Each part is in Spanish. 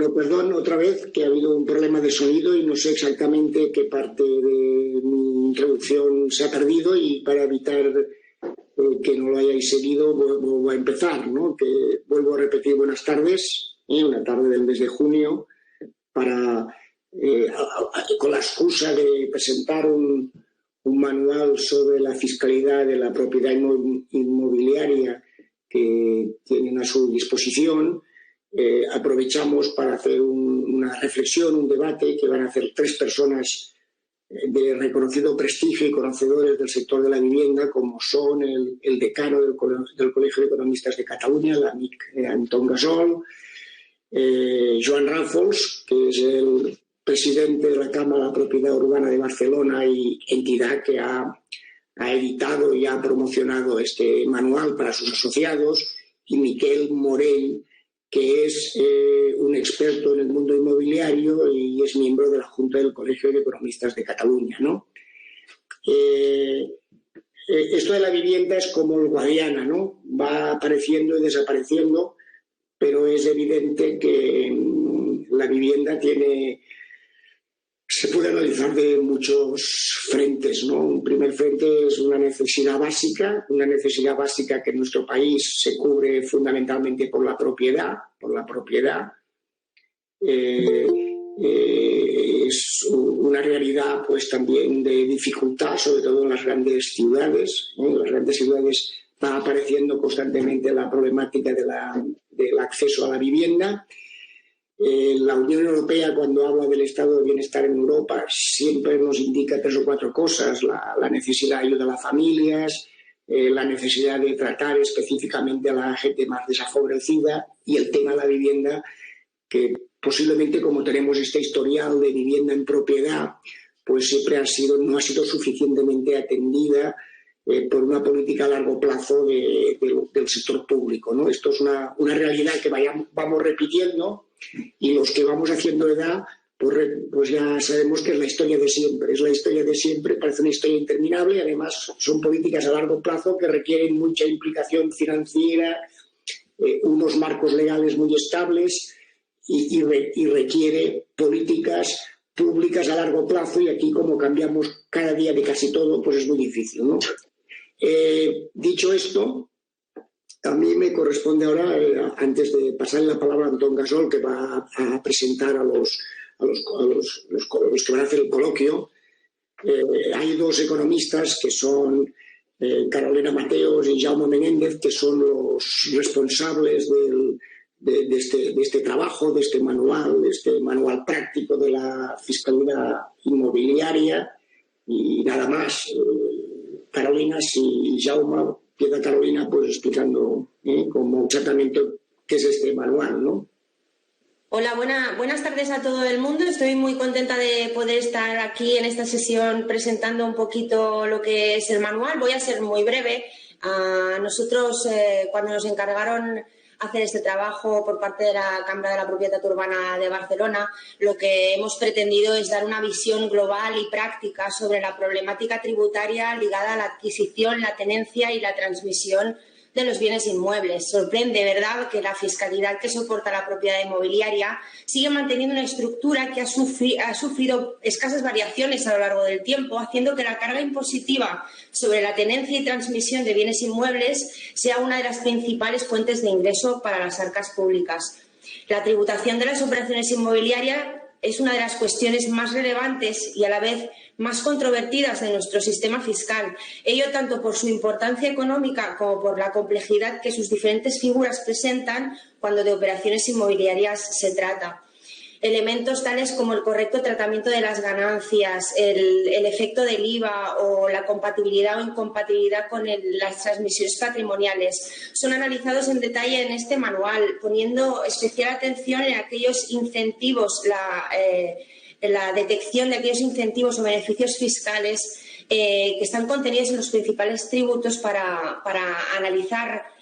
Bueno, perdón otra vez que ha habido un problema de sonido y no sé exactamente qué parte de mi introducción se ha perdido, y para evitar que no lo hayáis seguido vuelvo a empezar, ¿no? Que vuelvo a repetir buenas tardes, una tarde del mes de junio, para con la excusa de presentar un manual sobre la fiscalidad de la propiedad inmobiliaria que tienen a su disposición. Aprovechamos para hacer una reflexión, un debate que van a hacer tres personas de reconocido prestigio y conocedores del sector de la vivienda, como son el decano del Colegio de Economistas de Cataluña, l'amic Anton Gasol, Joan Ràfols, que es el presidente de la Cámara de Propiedad Urbana de Barcelona y entidad que ha editado y ha promocionado este manual para sus asociados, y Miquel Morell, que es un experto en el mundo inmobiliario y es miembro de la Junta del Colegio de Economistas de Cataluña, ¿no? Esto de la vivienda es como el Guadiana, ¿no? Va apareciendo y desapareciendo, pero es evidente que la vivienda se puede analizar de muchos frentes, ¿no? Un primer frente es una necesidad básica que en nuestro país se cubre fundamentalmente por la propiedad. Es una realidad, pues, también de dificultad, sobre todo en las grandes ciudades. En las grandes ciudades va apareciendo constantemente la problemática del acceso a la vivienda. La Unión Europea, cuando habla del estado de bienestar en Europa, siempre nos indica tres o cuatro cosas: la necesidad de ayuda a las familias, la necesidad de tratar específicamente a la gente más desfavorecida, y el tema de la vivienda, que posiblemente, como tenemos este historial de vivienda en propiedad, pues siempre no ha sido suficientemente atendida por una política a largo plazo del sector público, ¿no? Esto es una realidad que vamos repitiendo, y los que vamos haciendo edad, pues ya sabemos que es la historia de siempre, parece una historia interminable, y además son políticas a largo plazo que requieren mucha implicación financiera, unos marcos legales muy estables, y requiere políticas públicas a largo plazo, y aquí, como cambiamos cada día de casi todo, pues es muy difícil, ¿no? Dicho esto, a mí me corresponde ahora, antes de pasar la palabra a Anton Gasol, que va a presentar a los que van a hacer el coloquio. Hay dos economistas que son Carolina Mateos y Jaume Menéndez, que son los responsables de este trabajo, de este manual práctico de la fiscalidad inmobiliaria. Y nada más, Carolina, y Jaume, empieza Carolina pues explicando cómo exactamente qué es este manual, ¿no? Hola, buenas tardes a todo el mundo. Estoy muy contenta de poder estar aquí en esta sesión presentando un poquito lo que es el manual. Voy a ser muy breve. Nosotros, cuando nos encargaron hacer este trabajo por parte de la Cámara de la Propiedad Urbana de Barcelona, lo que hemos pretendido es dar una visión global y práctica sobre la problemática tributaria ligada a la adquisición, la tenencia y la transmisión de los bienes inmuebles. Sorprende, ¿verdad?, que la fiscalidad que soporta la propiedad inmobiliaria sigue manteniendo una estructura que ha sufrido escasas variaciones a lo largo del tiempo, haciendo que la carga impositiva sobre la tenencia y transmisión de bienes inmuebles sea una de las principales fuentes de ingreso para las arcas públicas. La tributación de las operaciones inmobiliarias es una de las cuestiones más relevantes y a la vez más controvertidas de nuestro sistema fiscal, ello tanto por su importancia económica como por la complejidad que sus diferentes figuras presentan cuando de operaciones inmobiliarias se trata. Elementos tales como el correcto tratamiento de las ganancias, el efecto del IVA o la compatibilidad o incompatibilidad con las transmisiones patrimoniales son analizados en detalle en este manual, poniendo especial atención en aquellos incentivos, la detección de aquellos incentivos o beneficios fiscales que están contenidos en los principales tributos para analizar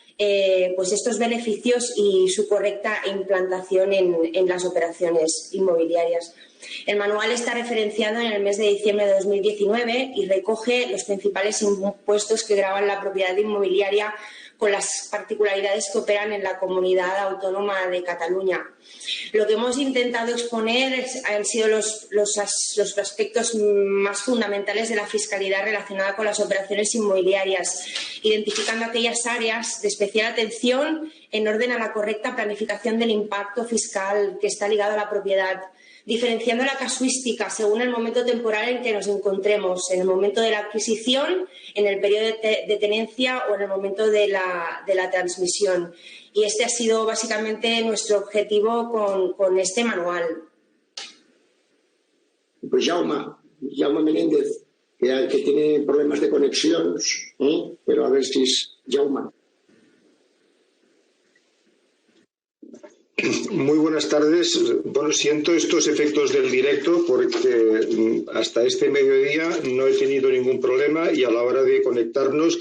pues estos beneficios y su correcta implantación en las operaciones inmobiliarias. El manual está referenciado en el mes de diciembre de 2019 y recoge los principales impuestos que gravan la propiedad inmobiliaria con las particularidades que operan en la comunidad autónoma de Cataluña. Lo que hemos intentado exponer han sido los aspectos más fundamentales de la fiscalidad relacionada con las operaciones inmobiliarias, identificando aquellas áreas de especial atención en orden a la correcta planificación del impacto fiscal que está ligado a la propiedad, diferenciando la casuística según el momento temporal en que nos encontremos, en el momento de la adquisición, en el periodo de tenencia o en el momento de la transmisión. Y este ha sido básicamente nuestro objetivo con este manual. Pues Jaume Menéndez, que tiene problemas de conexión, pero a ver si es Jaume. Muy buenas tardes. Bueno, siento estos efectos del directo porque hasta este mediodía no he tenido ningún problema y a la hora de conectarnos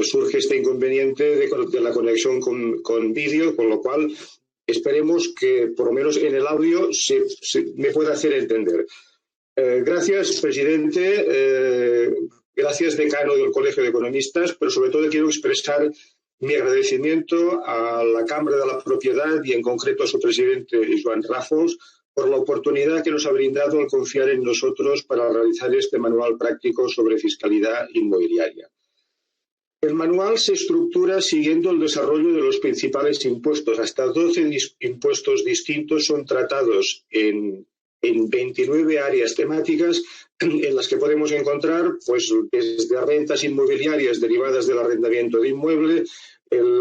surge este inconveniente de la conexión con vídeo, con lo cual esperemos que por lo menos en el audio me pueda hacer entender. Gracias, presidente. Gracias, decano del Colegio de Economistas, pero sobre todo quiero expresar mi agradecimiento a la Cámara de la Propiedad y en concreto a su presidente, Joan Ràfols, por la oportunidad que nos ha brindado al confiar en nosotros para realizar este manual práctico sobre fiscalidad inmobiliaria. El manual se estructura siguiendo el desarrollo de los principales impuestos. Hasta 12 impuestos distintos son tratados en 29 áreas temáticas en las que podemos encontrar pues, desde rentas inmobiliarias derivadas del arrendamiento de inmueble, el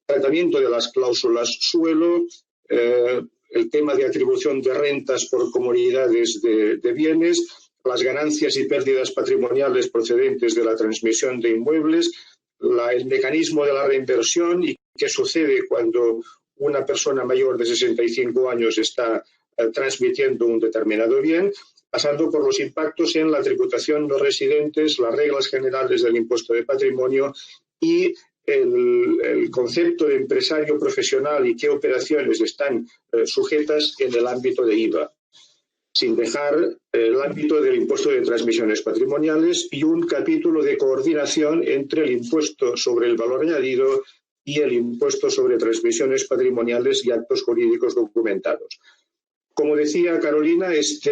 tratamiento de las cláusulas suelo, el tema de atribución de rentas por comunidades de bienes, las ganancias y pérdidas patrimoniales procedentes de la transmisión de inmuebles, el mecanismo de la reinversión y qué sucede cuando una persona mayor de 65 años está transmitiendo un determinado bien, pasando por los impactos en la tributación no residentes, las reglas generales del impuesto de patrimonio y el concepto de empresario profesional y qué operaciones están sujetas en el ámbito de IVA, sin dejar el ámbito del impuesto de transmisiones patrimoniales y un capítulo de coordinación entre el impuesto sobre el valor añadido y el impuesto sobre transmisiones patrimoniales y actos jurídicos documentados. Como decía Carolina, este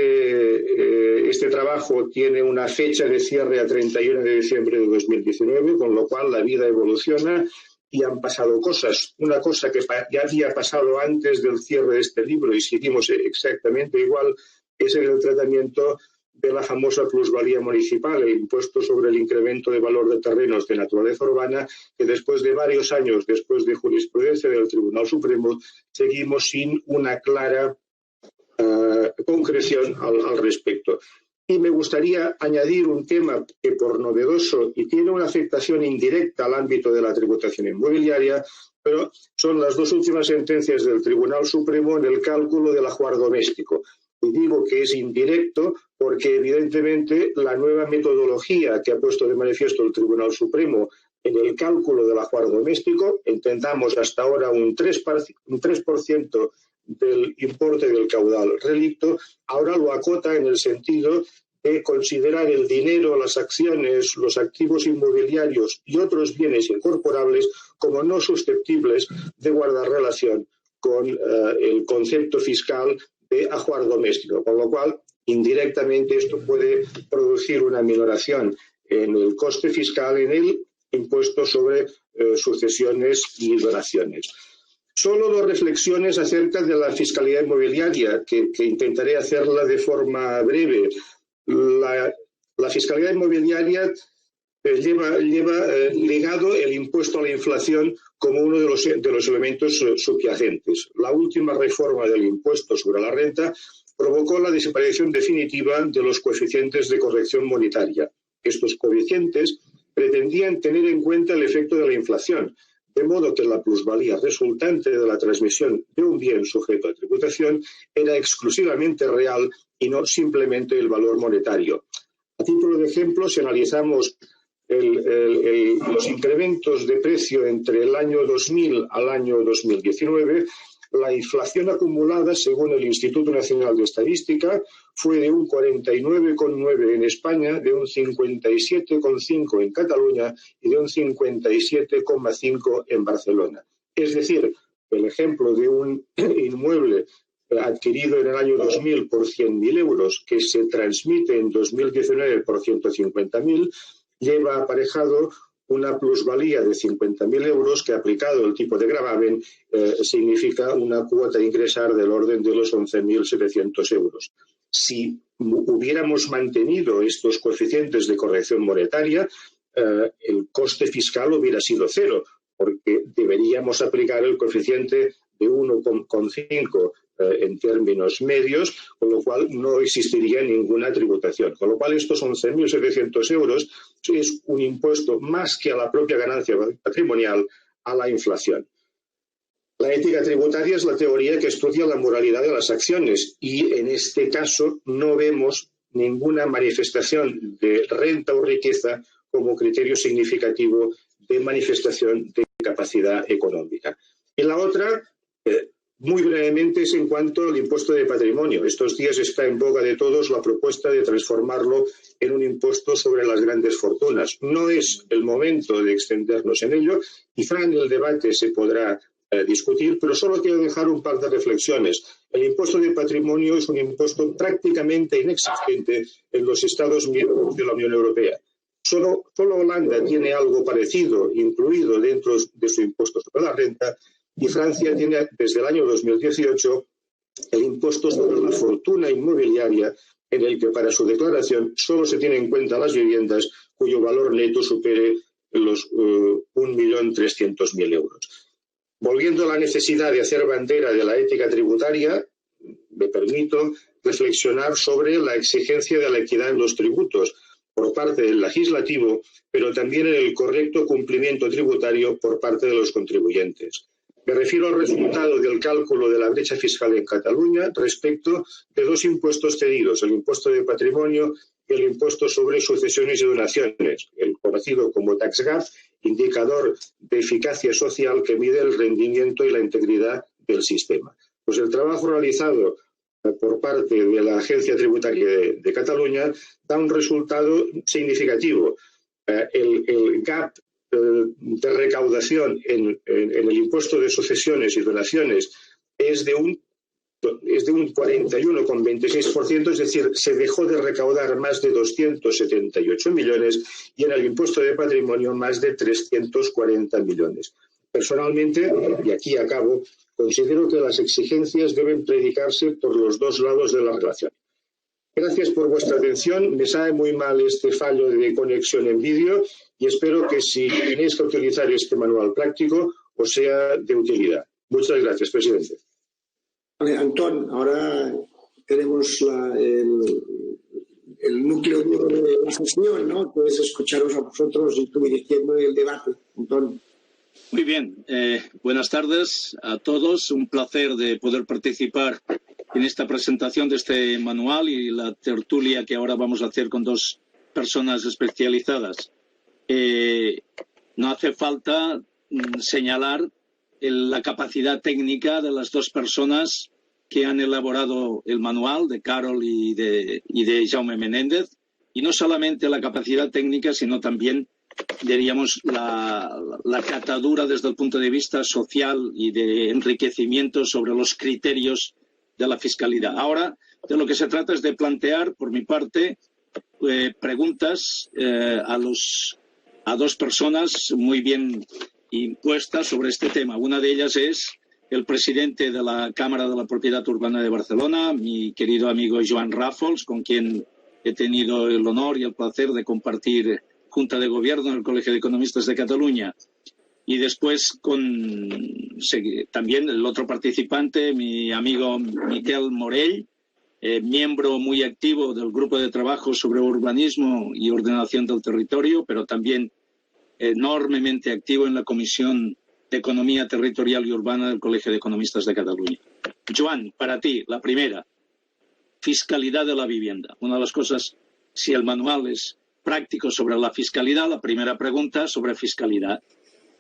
trabajo tiene una fecha de cierre a 31 de diciembre de 2019, con lo cual la vida evoluciona y han pasado cosas. Una cosa que ya había pasado antes del cierre de este libro y seguimos exactamente igual es el tratamiento de la famosa plusvalía municipal, el impuesto sobre el incremento de valor de terrenos de naturaleza urbana, que después de varios años, después de jurisprudencia del Tribunal Supremo, seguimos sin una clara concreción al respecto. Y me gustaría añadir un tema que por novedoso y tiene una afectación indirecta al ámbito de la tributación inmobiliaria, pero son las dos últimas sentencias del Tribunal Supremo en el cálculo del ajuar doméstico. Y digo que es indirecto porque evidentemente la nueva metodología que ha puesto de manifiesto el Tribunal Supremo en el cálculo del ajuar doméstico, entendamos hasta ahora un 3% del importe del caudal relicto, ahora lo acota en el sentido de considerar el dinero, las acciones, los activos inmobiliarios y otros bienes incorporables como no susceptibles de guardar relación con el concepto fiscal de ajuar doméstico, con lo cual indirectamente esto puede producir una minoración en el coste fiscal en el impuesto sobre sucesiones y donaciones. Solo dos reflexiones acerca de la fiscalidad inmobiliaria, que intentaré hacerla de forma breve. La fiscalidad inmobiliaria lleva ligado el impuesto a la inflación como uno de los elementos subyacentes. La última reforma del impuesto sobre la renta provocó la desaparición definitiva de los coeficientes de corrección monetaria. Estos coeficientes pretendían tener en cuenta el efecto de la inflación, de modo que la plusvalía resultante de la transmisión de un bien sujeto a tributación era exclusivamente real y no simplemente el valor monetario. A título de ejemplo, si analizamos los incrementos de precio entre el año 2000 al año 2019, la inflación acumulada, según el Instituto Nacional de Estadística, fue de un 49,9 en España, de un 57,5 en Cataluña y de un 57,5 en Barcelona. Es decir, el ejemplo de un inmueble adquirido en el año 2000 por 100.000 euros que se transmite en 2019 por 150.000, lleva aparejado una plusvalía de 50.000 euros que, aplicado el tipo de gravamen, significa una cuota a ingresar del orden de los 11.700 euros. Si hubiéramos mantenido estos coeficientes de corrección monetaria, el coste fiscal hubiera sido cero, porque deberíamos aplicar el coeficiente de 1,5 en términos medios, con lo cual no existiría ninguna tributación. Con lo cual, estos 11.700 euros es un impuesto más que a la propia ganancia patrimonial, a la inflación. La ética tributaria es la teoría que estudia la moralidad de las acciones y, en este caso, no vemos ninguna manifestación de renta o riqueza como criterio significativo de manifestación de capacidad económica. Y la otra, muy brevemente, es en cuanto al impuesto de patrimonio. Estos días está en boga de todos la propuesta de transformarlo en un impuesto sobre las grandes fortunas. No es el momento de extendernos en ello. Quizá en el debate se podrá discutir, pero solo quiero dejar un par de reflexiones. El impuesto de patrimonio es un impuesto prácticamente inexistente en los Estados miembros de la Unión Europea. Solo Holanda tiene algo parecido incluido dentro de su impuesto sobre la renta, y Francia tiene desde el año 2018 el impuesto sobre la fortuna inmobiliaria, en el que para su declaración solo se tienen en cuenta las viviendas cuyo valor neto supere los 1.300.000 euros. Volviendo a la necesidad de hacer bandera de la ética tributaria, me permito reflexionar sobre la exigencia de la equidad en los tributos por parte del legislativo, pero también en el correcto cumplimiento tributario por parte de los contribuyentes. Me refiero al resultado del cálculo de la brecha fiscal en Cataluña respecto de dos impuestos cedidos, el impuesto de patrimonio y el impuesto sobre sucesiones y donaciones, el conocido como tax gap, indicador de eficacia social que mide el rendimiento y la integridad del sistema. Pues el trabajo realizado por parte de la Agencia Tributaria de Cataluña da un resultado significativo. El gap de recaudación en el impuesto de sucesiones y donaciones es de un 41,26%, es decir, se dejó de recaudar más de 278 millones y en el impuesto de patrimonio más de 340 millones. Personalmente, y aquí acabo, considero que las exigencias deben predicarse por los dos lados de la relación. Gracias por vuestra atención. Me sabe muy mal este fallo de conexión en vídeo y espero que si tenéis que utilizar este manual práctico os sea de utilidad. Muchas gracias, presidente. Vale, Antón, ahora tenemos el núcleo de la sesión, ¿no? Puedes escucharos a vosotros y tú dirigiendo el debate, Antón. Muy bien, buenas tardes a todos. Un placer de poder participar en esta presentación de este manual y la tertulia que ahora vamos a hacer con dos personas especializadas. No hace falta señalar la capacidad técnica de las dos personas que han elaborado el manual, de Carol y de Jaume Menéndez, y no solamente la capacidad técnica, sino también, diríamos, la catadura desde el punto de vista social y de enriquecimiento sobre los criterios de la fiscalidad. Ahora, de lo que se trata es de plantear, por mi parte, preguntas a dos personas muy bien impuestas sobre este tema. Una de ellas es el presidente de la Cámara de la Propiedad Urbana de Barcelona, mi querido amigo Joan Ràfols, con quien he tenido el honor y el placer de compartir Junta de Gobierno en el Colegio de Economistas de Cataluña. Y después también el otro participante, mi amigo Miquel Morell, miembro muy activo del Grupo de Trabajo sobre Urbanismo y Ordenación del Territorio, pero también enormemente activo en la Comisión de Economía Territorial y Urbana del Colegio de Economistas de Cataluña. Joan, para ti, la primera, fiscalidad de la vivienda. Una de las cosas, si el manual es práctico sobre la fiscalidad, la primera pregunta sobre fiscalidad.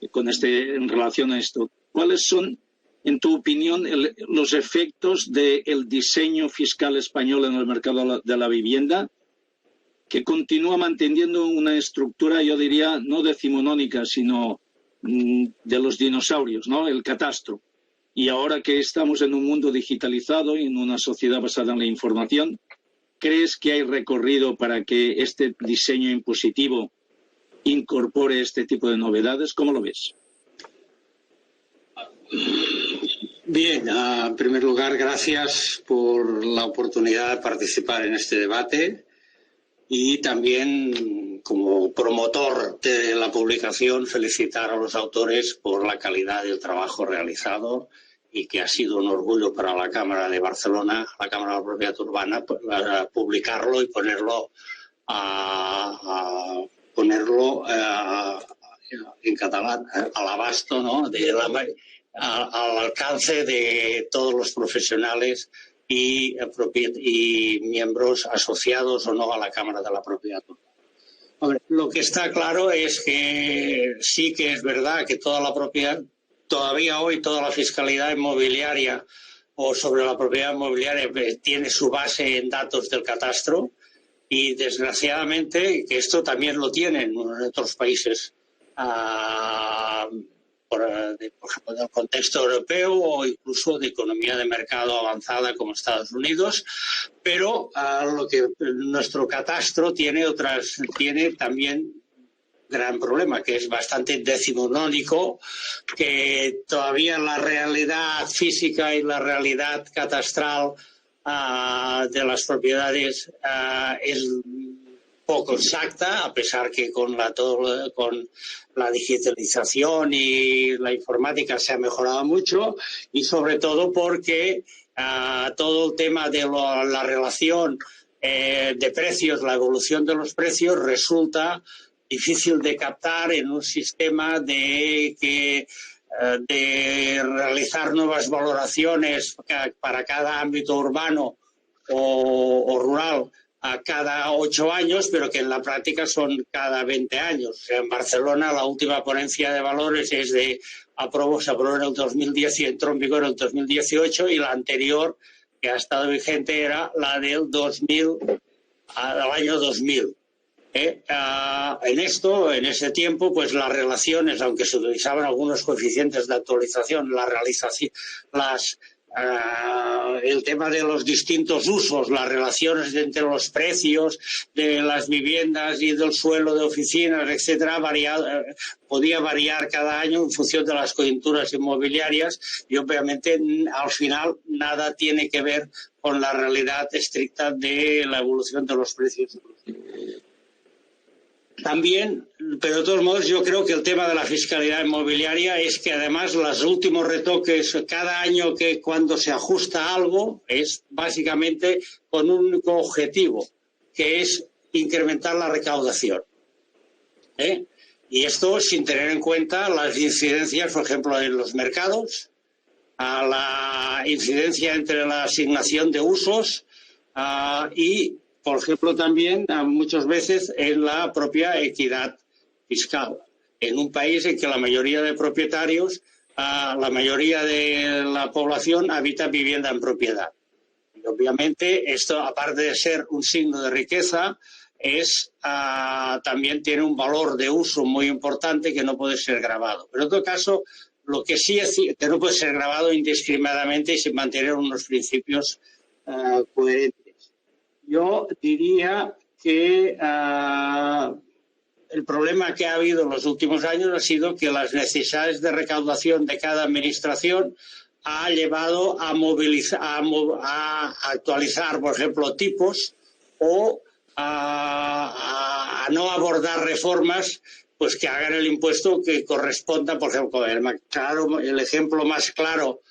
En relación a esto, ¿cuáles son en tu opinión, los efectos del diseño fiscal español en el mercado de la vivienda, que continúa manteniendo una estructura, yo diría, no decimonónica, sino de los dinosaurios, ¿no? El catastro. Y ahora que estamos en un mundo digitalizado y en una sociedad basada en la información, ¿crees que hay recorrido para que este diseño impositivo incorpore este tipo de novedades? ¿Cómo lo ves? Bien, en primer lugar, gracias por la oportunidad de participar en este debate y también, como promotor de la publicación, felicitar a los autores por la calidad del trabajo realizado y que ha sido un orgullo para la Cámara de Barcelona, la Cámara de la Propiedad Urbana, publicarlo y ponerlo en catalán al abasto, ¿no? Al alcance de todos los profesionales y miembros asociados o no a la Cámara de la Propiedad Urbana. Hombre, lo que está claro es que sí que es verdad que toda la propiedad, todavía hoy toda la fiscalidad inmobiliaria o sobre la propiedad inmobiliaria tiene su base en datos del catastro y desgraciadamente que esto también lo tienen en otros países por ejemplo, del contexto europeo o incluso de economía de mercado avanzada como Estados Unidos, pero lo que nuestro catastro tiene también gran problema, que es bastante decimonónico, que todavía la realidad física y la realidad catastral de las propiedades es poco exacta, a pesar que con la digitalización y la informática se ha mejorado mucho, y sobre todo porque todo el tema de la relación de precios, la evolución de los precios, resulta difícil de captar en un sistema de realizar nuevas valoraciones para cada ámbito urbano o rural a cada 8 años, pero que en la práctica son cada 20 años. O sea, en Barcelona la última ponencia de valores se aprobó en el 2010 y entró en vigor en el 2018, y la anterior, que ha estado vigente, era la del año 2000. En ese tiempo, pues las relaciones, aunque se utilizaban algunos coeficientes de actualización, el tema de los distintos usos, las relaciones entre los precios de las viviendas y del suelo de oficinas, etcétera, podía variar cada año en función de las coyunturas inmobiliarias, y obviamente al final nada tiene que ver con la realidad estricta de la evolución de los precios. También, pero de todos modos, yo creo que el tema de la fiscalidad inmobiliaria es que además los últimos retoques cada año, que cuando se ajusta algo, es básicamente con un único objetivo, que es incrementar la recaudación. Y esto sin tener en cuenta las incidencias, por ejemplo, en los mercados, a la incidencia entre la asignación de usos y, por ejemplo, también muchas veces en la propia equidad fiscal. En un país en que la mayoría de propietarios, la mayoría de la población habita vivienda en propiedad. Y obviamente esto, aparte de ser un signo de riqueza, también tiene un valor de uso muy importante que no puede ser gravado. Pero en todo caso, lo que sí es que no puede ser gravado indiscriminadamente y sin mantener unos principios coherentes. Yo diría que el problema que ha habido en los últimos años ha sido que las necesidades de recaudación de cada administración ha llevado a actualizar, por ejemplo, tipos o a no abordar reformas pues que hagan el impuesto que corresponda. Por ejemplo, el ejemplo más claro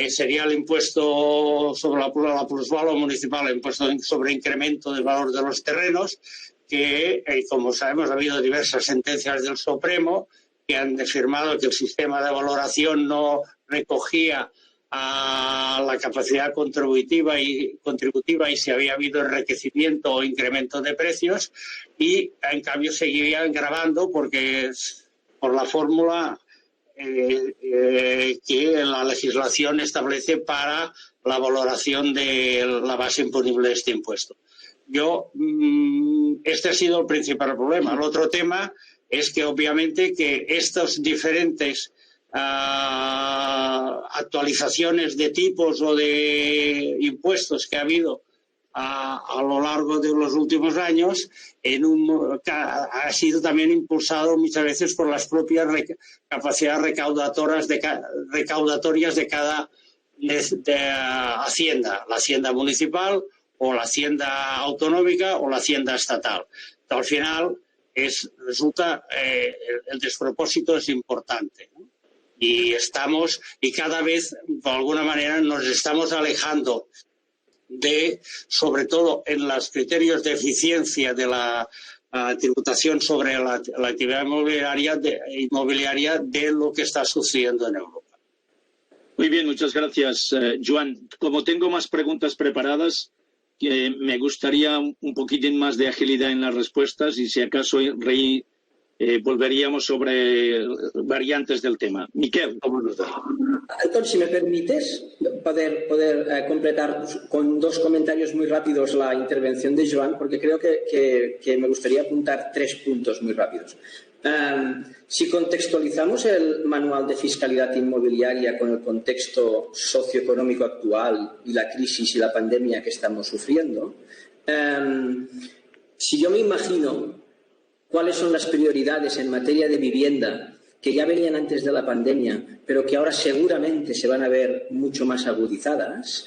sería el impuesto sobre la plusvalía municipal, el impuesto sobre incremento del valor de los terrenos, que, como sabemos, ha habido diversas sentencias del Supremo que han afirmado que el sistema de valoración no recogía a la capacidad contributiva y si había habido enriquecimiento o incremento de precios, y en cambio seguirían gravando porque por la fórmula que la legislación establece para la valoración de la base imponible de este impuesto. Este ha sido el principal problema. El otro tema es que obviamente que estos diferentes actualizaciones de tipos o de impuestos que ha habido a lo largo de los últimos años ha sido también impulsado muchas veces por las propias capacidades recaudatorias de cada hacienda, la hacienda municipal o la hacienda autonómica o la hacienda estatal. Al final resulta el despropósito es importante, ¿no? Y cada vez de alguna manera nos estamos alejando sobre todo en los criterios de eficiencia de la tributación sobre la actividad inmobiliaria de lo que está sucediendo en Europa. Muy bien, muchas gracias, Joan. Como tengo más preguntas preparadas, me gustaría un poquitín más de agilidad en las respuestas y si acaso volveríamos sobre variantes del tema. Miquel. Anton, si me permites poder completar con dos comentarios muy rápidos la intervención de Joan, porque creo que me gustaría apuntar 3 puntos muy rápidos. Si contextualizamos el manual de fiscalidad inmobiliaria con el contexto socioeconómico actual y la crisis y la pandemia que estamos sufriendo, si yo me imagino cuáles son las prioridades en materia de vivienda que ya venían antes de la pandemia, pero que ahora seguramente se van a ver mucho más agudizadas,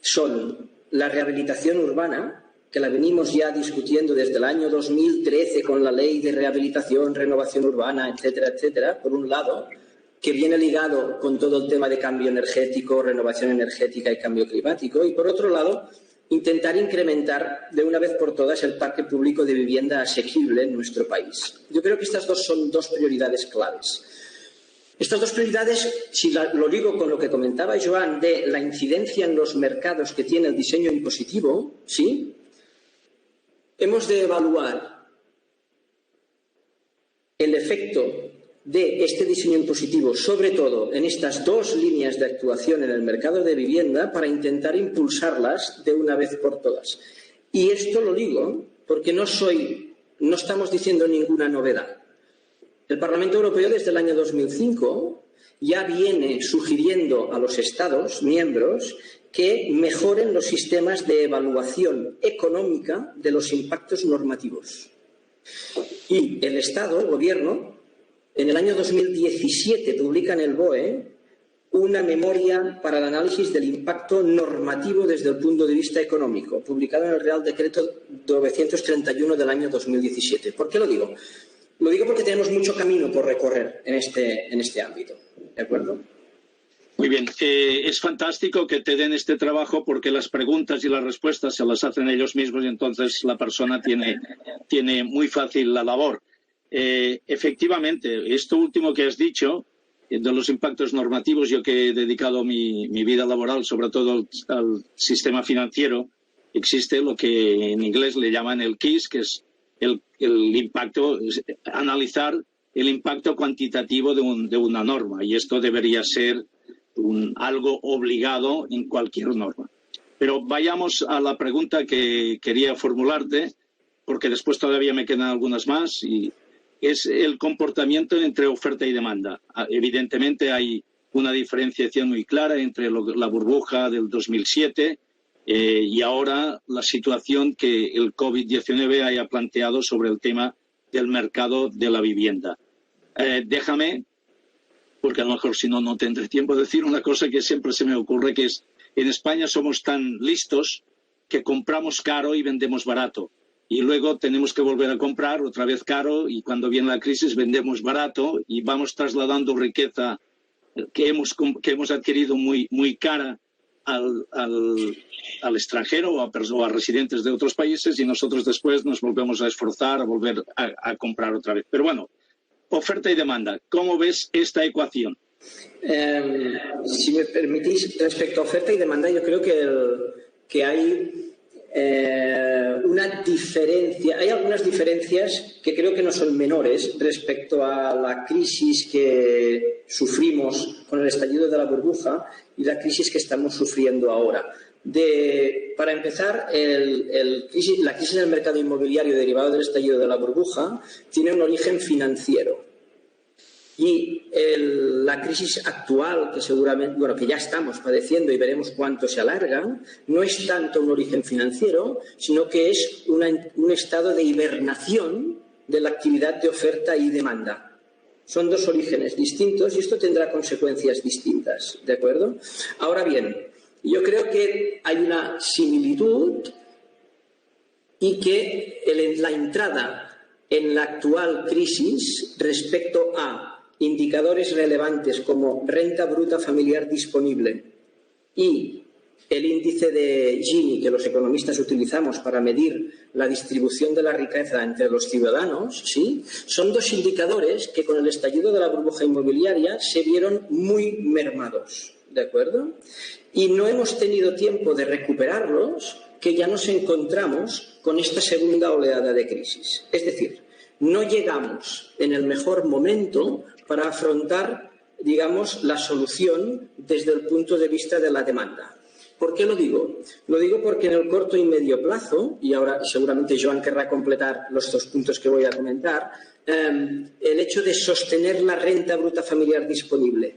son la rehabilitación urbana, que la venimos ya discutiendo desde el año 2013 con la ley de rehabilitación, renovación urbana, etcétera, etcétera, por un lado, que viene ligado con todo el tema de cambio energético, renovación energética y cambio climático, y por otro lado, intentar incrementar de una vez por todas el parque público de vivienda asequible en nuestro país. Yo creo que estas son dos prioridades claves. Estas dos prioridades, si lo ligo con lo que comentaba Joan de la incidencia en los mercados que tiene el diseño impositivo, ¿sí? Hemos de evaluar el efecto de este diseño impositivo, sobre todo en estas dos líneas de actuación en el mercado de vivienda, para intentar impulsarlas de una vez por todas. Y esto lo digo porque no estamos diciendo ninguna novedad. El Parlamento Europeo desde el año 2005 ya viene sugiriendo a los Estados miembros que mejoren los sistemas de evaluación económica de los impactos normativos. Y el Estado, el Gobierno, en el año 2017 publica en el BOE una memoria para el análisis del impacto normativo desde el punto de vista económico, publicada en el Real Decreto 931 del año 2017. ¿Por qué lo digo? Lo digo porque tenemos mucho camino por recorrer en este ámbito. ¿De acuerdo? Muy bien. Es fantástico que te den este trabajo porque las preguntas y las respuestas se las hacen ellos mismos y entonces la persona tiene muy fácil la labor. Efectivamente, esto último que has dicho, de los impactos normativos, yo que he dedicado mi vida laboral sobre todo al sistema financiero, existe lo que en inglés le llaman el KISS, que es el impacto, analizar el impacto cuantitativo de una norma, y esto debería ser algo obligado en cualquier norma. Pero vayamos a la pregunta que quería formularte, porque después todavía me quedan algunas más, y es el comportamiento entre oferta y demanda. Evidentemente hay una diferenciación muy clara entre la burbuja del 2007 y ahora la situación que el COVID-19 haya planteado sobre el tema del mercado de la vivienda. Déjame, porque a lo mejor si no, no tendré tiempo de decir una cosa que siempre se me ocurre, que es en España somos tan listos que compramos caro y vendemos barato. Y luego tenemos que volver a comprar otra vez caro y cuando viene la crisis vendemos barato y vamos trasladando riqueza que hemos adquirido muy cara al extranjero o a residentes de otros países y nosotros después nos volvemos a esforzar a volver a comprar otra vez. Pero bueno, oferta y demanda, ¿cómo ves esta ecuación? Si me permitís, respecto a oferta y demanda, yo creo que hay una diferencia. Hay algunas diferencias que creo que no son menores respecto a la crisis que sufrimos con el estallido de la burbuja y la crisis que estamos sufriendo ahora. Para empezar, la crisis del mercado inmobiliario derivado del estallido de la burbuja tiene un origen financiero. Y la crisis actual, que seguramente, que ya estamos padeciendo y veremos cuánto se alarga, no es tanto un origen financiero, sino que es un estado de hibernación de la actividad de oferta y demanda. Son dos orígenes distintos y esto tendrá consecuencias distintas, ¿de acuerdo? Ahora bien, yo creo que hay una similitud y que la entrada en la actual crisis respecto a indicadores relevantes como renta bruta familiar disponible y el índice de Gini que los economistas utilizamos para medir la distribución de la riqueza entre los ciudadanos, ¿sí? Son dos indicadores que con el estallido de la burbuja inmobiliaria se vieron muy mermados, ¿de acuerdo? Y no hemos tenido tiempo de recuperarlos, que ya nos encontramos con esta segunda oleada de crisis. Es decir, no llegamos en el mejor momento para afrontar, digamos, la solución desde el punto de vista de la demanda. ¿Por qué lo digo? Lo digo porque en el corto y medio plazo, y ahora seguramente Joan querrá completar los dos puntos que voy a comentar, el hecho de sostener la renta bruta familiar disponible,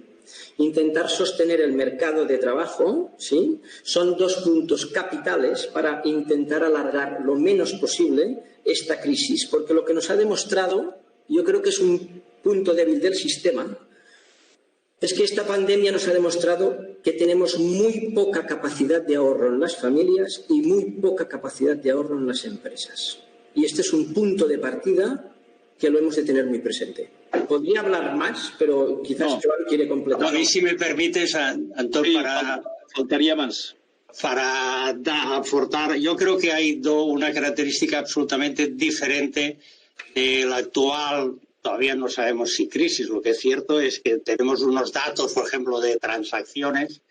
intentar sostener el mercado de trabajo, ¿sí? Son dos puntos capitales para intentar alargar lo menos posible esta crisis, porque lo que nos ha demostrado, yo creo que es un punto débil del sistema, es que esta pandemia nos ha demostrado que tenemos muy poca capacidad de ahorro en las familias y muy poca capacidad de ahorro en las empresas. Y este es un punto de partida que lo hemos de tener muy presente. Podría hablar más, pero quizás Joan quiere completar. A mí, si me permites, Antón, sí, faltaría más. Para aportar, yo creo que hay una característica absolutamente diferente de la actual. Todavía no sabemos si crisis. Lo que es cierto es que tenemos unos datos, por ejemplo, de transacciones,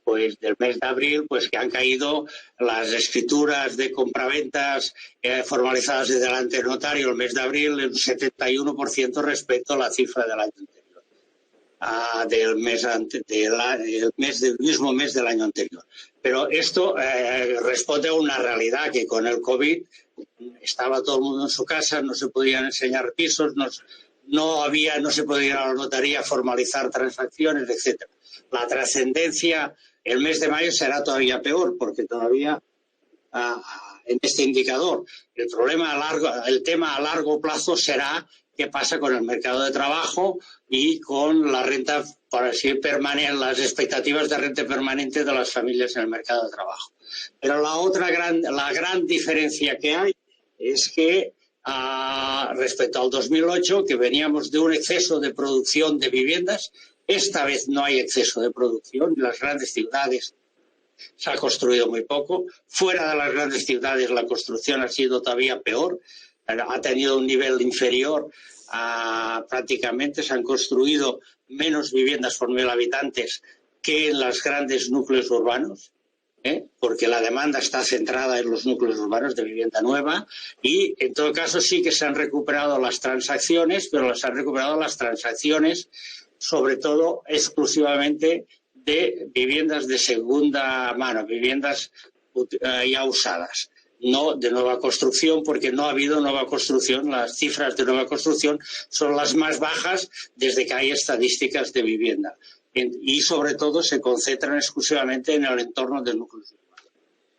pues del mes de abril, pues que han caído las escrituras de compraventas formalizadas desde delante del notario el mes de abril en un 71% respecto a la cifra del año anterior, del mismo mes del año anterior. Pero esto responde a una realidad que con el COVID estaba todo el mundo en su casa, no se podían enseñar pisos, no se podía ir a la notaría a formalizar transacciones, etcétera. La trascendencia el mes de mayo será todavía peor, porque todavía en este indicador el tema a largo plazo será qué pasa con el mercado de trabajo y con la renta, por así permanente, las expectativas de renta permanente de las familias en el mercado de trabajo. Pero la gran diferencia que hay es que respecto al 2008, que veníamos de un exceso de producción de viviendas, esta vez no hay exceso de producción. En las grandes ciudades se ha construido muy poco. Fuera de las grandes ciudades la construcción ha sido todavía peor. Ha tenido un nivel inferior. Prácticamente se han construido menos viviendas por 1.000 habitantes que en los grandes núcleos urbanos, porque la demanda está centrada en los núcleos urbanos de vivienda nueva y en todo caso sí que se han recuperado las transacciones, pero se han recuperado las transacciones sobre todo exclusivamente de viviendas de segunda mano, viviendas ya usadas, no de nueva construcción, porque no ha habido nueva construcción. Las cifras de nueva construcción son las más bajas desde que hay estadísticas de vivienda y sobre todo se concentran exclusivamente en el entorno del núcleo urbano.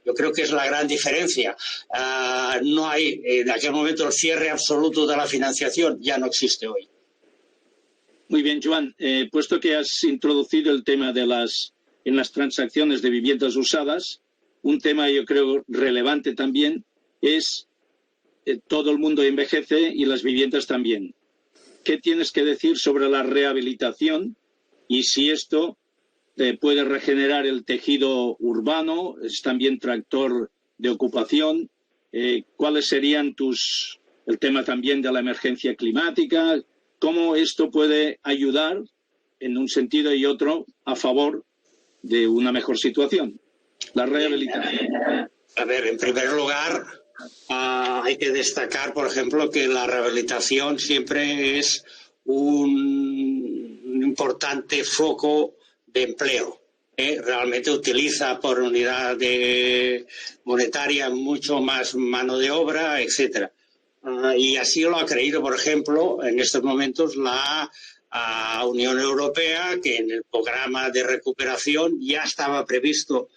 Yo creo que es la gran diferencia. No hay en aquel momento el cierre absoluto de la financiación, ya no existe hoy. Muy bien, Joan. Puesto que has introducido el tema en las transacciones de viviendas usadas, un tema yo creo relevante también es todo el mundo envejece y las viviendas también. ¿Qué tienes que decir sobre la rehabilitación y si esto puede regenerar el tejido urbano? Es también tractor de ocupación. ¿Cuáles serían el tema también de la emergencia climática? ¿Cómo esto puede ayudar en un sentido y otro a favor de una mejor situación? La rehabilitación. A ver, en primer lugar, hay que destacar, por ejemplo, que la rehabilitación siempre es un importante foco de empleo. Realmente utiliza por unidad monetaria mucho más mano de obra, etcétera. Y así lo ha creído, por ejemplo, en estos momentos la Unión Europea, que en el programa de recuperación ya estaba previsto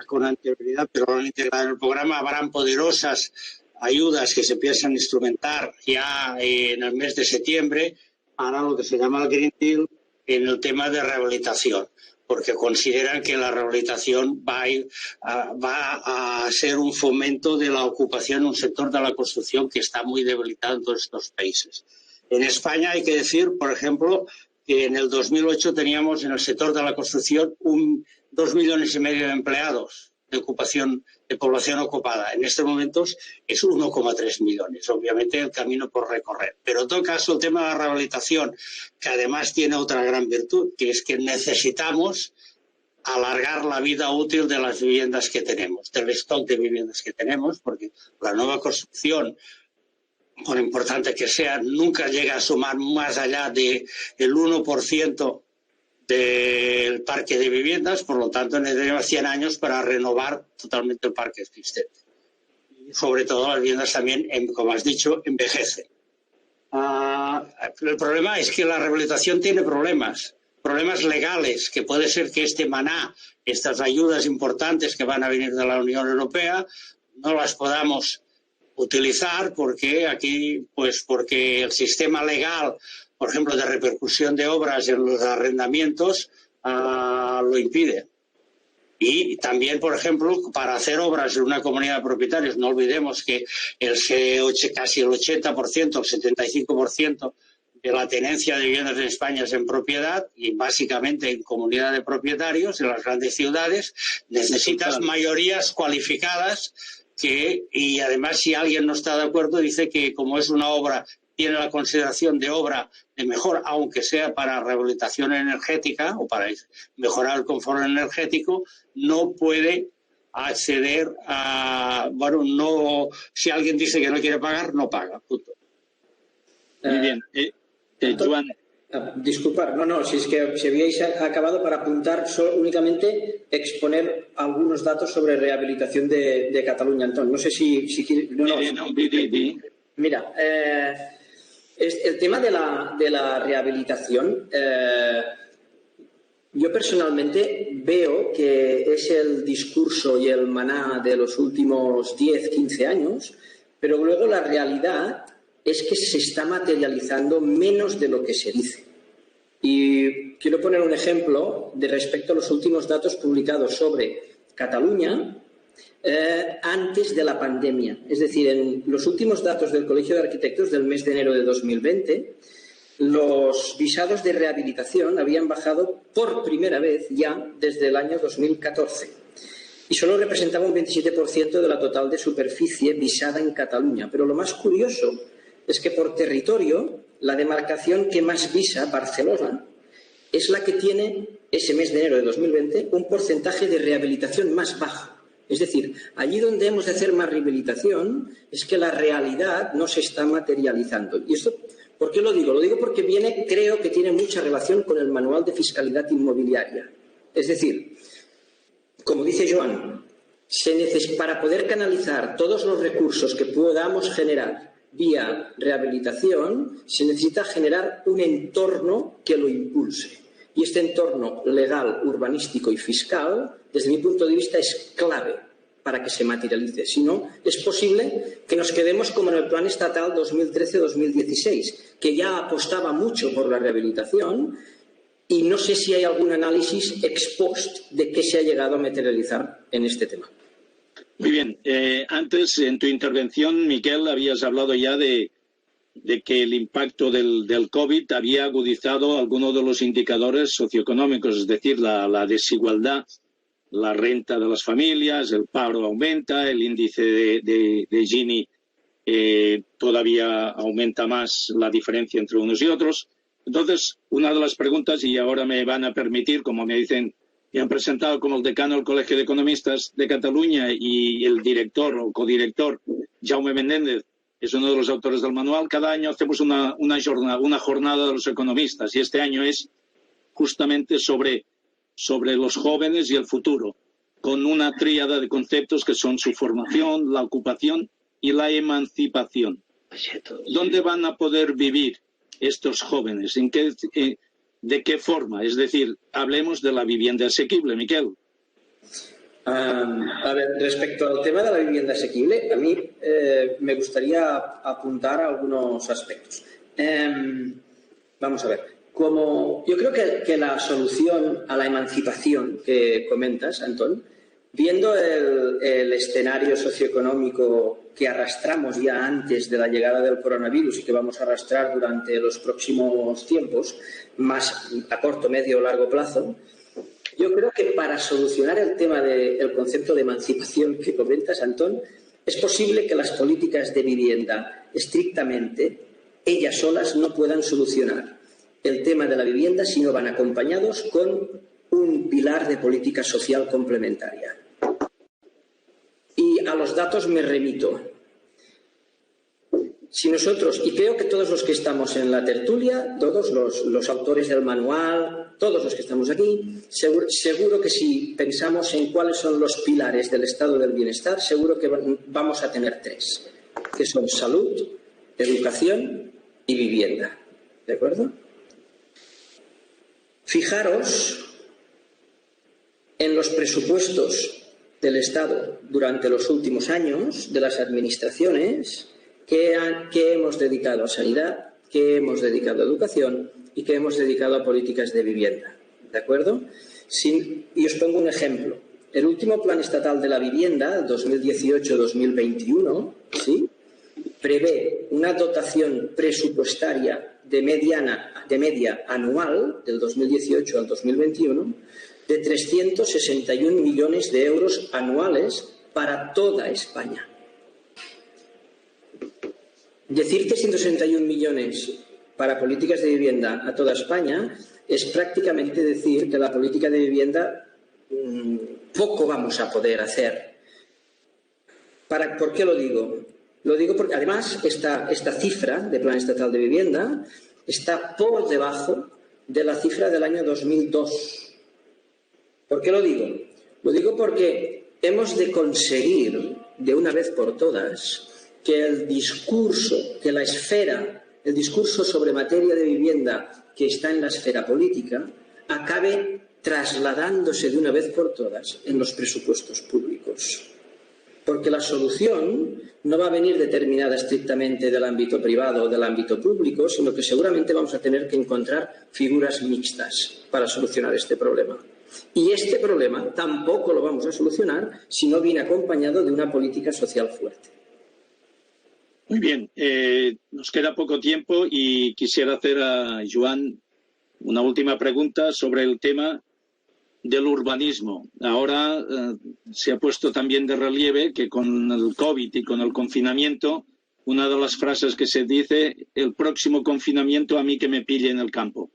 con anterioridad, pero no han integrado en el programa. Habrán poderosas ayudas que se empiezan a instrumentar ya en el mes de septiembre para lo que se llama el Green Deal en el tema de rehabilitación, porque consideran que la rehabilitación va a ser un fomento de la ocupación en un sector de la construcción que está muy debilitado en todos estos países. En España hay que decir, por ejemplo, que en el 2008 teníamos en el sector de la construcción 2,5 millones de empleados de ocupación, de población ocupada. En estos momentos es 1,3 millones. Obviamente el camino por recorrer. Pero en todo caso el tema de la rehabilitación, que además tiene otra gran virtud, que es que necesitamos alargar la vida útil de las viviendas que tenemos, del stock de viviendas que tenemos, porque la nueva construcción, por importante que sea, nunca llega a sumar más allá del 1% del parque de viviendas, por lo tanto necesitamos 100 años para renovar totalmente el parque existente. Y sobre todo las viviendas también, como has dicho, envejecen. El problema es que la rehabilitación tiene problemas legales, que puede ser que estas ayudas importantes que van a venir de la Unión Europea, no las podamos utilizar porque porque el sistema legal, por ejemplo, de repercusión de obras en los arrendamientos, lo impide. Y también, por ejemplo, para hacer obras en una comunidad de propietarios, no olvidemos que casi el 80%, el 75% de la tenencia de viviendas en España es en propiedad y básicamente en comunidad de propietarios, en las grandes ciudades, necesitas mayorías cualificadas y además si alguien no está de acuerdo dice que como es una obra, tiene la consideración de obra de mejor, aunque sea para rehabilitación energética o para mejorar el confort energético, no puede acceder si alguien dice que no quiere pagar, no paga. Punto. Muy bien. Joan. Disculpar, si es que si habíais acabado para apuntar únicamente exponer algunos datos sobre rehabilitación de Cataluña, Antón. No sé si quieres... Mira, el tema de la rehabilitación, yo personalmente veo que es el discurso y el maná de los últimos 10, 15 años, pero luego la realidad es que se está materializando menos de lo que se dice. Y quiero poner un ejemplo de respecto a los últimos datos publicados sobre Cataluña antes de la pandemia. Es decir, en los últimos datos del Colegio de Arquitectos del mes de enero de 2020, los visados de rehabilitación habían bajado por primera vez ya desde el año 2014 y solo representaba un 27% de la total de superficie visada en Cataluña. Pero lo más curioso es que por territorio, la demarcación que más visa, Barcelona, es la que tiene ese mes de enero de 2020 un porcentaje de rehabilitación más bajo. Es decir, allí donde hemos de hacer más rehabilitación es que la realidad no se está materializando. ¿Y esto por qué lo digo? Lo digo porque creo que tiene mucha relación con el Manual de Fiscalidad Inmobiliaria. Es decir, como dice Joan, para poder canalizar todos los recursos que podamos generar vía rehabilitación, se necesita generar un entorno que lo impulse. Y este entorno legal, urbanístico y fiscal, desde mi punto de vista, es clave para que se materialice. Si no, es posible que nos quedemos como en el Plan Estatal 2013-2016, que ya apostaba mucho por la rehabilitación y no sé si hay algún análisis ex post de qué se ha llegado a materializar en este tema. Muy bien. Antes, en tu intervención, Miquel, habías hablado ya de que el impacto del COVID había agudizado algunos de los indicadores socioeconómicos, es decir, la desigualdad, la renta de las familias, el paro aumenta, el índice de Gini todavía aumenta más la diferencia entre unos y otros. Entonces, una de las preguntas, y ahora me van a permitir, como me dicen y han presentado como el decano del Colegio de Economistas de Cataluña y el director o codirector, Jaume Menéndez, es uno de los autores del manual. Cada año hacemos una jornada de los economistas, y este año es justamente sobre los jóvenes y el futuro, con una tríada de conceptos que son su formación, la ocupación y la emancipación. ¿Dónde van a poder vivir estos jóvenes? ¿De qué forma? Es decir, hablemos de la vivienda asequible, Miquel. A ver, respecto al tema de la vivienda asequible, a mí me gustaría apuntar algunos aspectos. Vamos a ver. Yo creo que la solución a la emancipación que comentas, Antón, viendo el escenario socioeconómico que arrastramos ya antes de la llegada del coronavirus y que vamos a arrastrar durante los próximos tiempos, más a corto, medio o largo plazo, yo creo que para solucionar el tema del concepto de emancipación que comentas, Antón, es posible que las políticas de vivienda estrictamente, ellas solas, no puedan solucionar el tema de la vivienda si no van acompañados con un pilar de política social complementaria. Y a los datos me remito. Si nosotros, y creo que todos los que estamos en la tertulia, todos los autores del manual, todos los que estamos aquí, seguro que si pensamos en cuáles son los pilares del estado del bienestar, seguro que vamos a tener tres, que son salud, educación y vivienda. ¿De acuerdo? Fijaros en los presupuestos del Estado durante los últimos años de las administraciones que hemos dedicado a sanidad, que hemos dedicado a educación y que hemos dedicado a políticas de vivienda. ¿De acuerdo? Y os pongo un ejemplo. El último Plan Estatal de la Vivienda, 2018-2021, ¿sí?, prevé una dotación presupuestaria de media anual, del 2018 al 2021, de 361 millones de euros anuales para toda España. Decir 361 millones para políticas de vivienda a toda España es prácticamente decir que la política de vivienda poco vamos a poder hacer. ¿Por qué lo digo? Lo digo porque además esta cifra de Plan Estatal de Vivienda está por debajo de la cifra del año 2002. ¿Por qué lo digo? Lo digo porque hemos de conseguir de una vez por todas que el discurso sobre materia de vivienda que está en la esfera política acabe trasladándose de una vez por todas en los presupuestos públicos. Porque la solución no va a venir determinada estrictamente del ámbito privado o del ámbito público, sino que seguramente vamos a tener que encontrar figuras mixtas para solucionar este problema. Y este problema tampoco lo vamos a solucionar si no viene acompañado de una política social fuerte. Muy bien, nos queda poco tiempo y quisiera hacer a Joan una última pregunta sobre el tema del urbanismo. Ahora se ha puesto también de relieve que con el COVID y con el confinamiento, una de las frases que se dice, el próximo confinamiento a mí que me pille en el campo.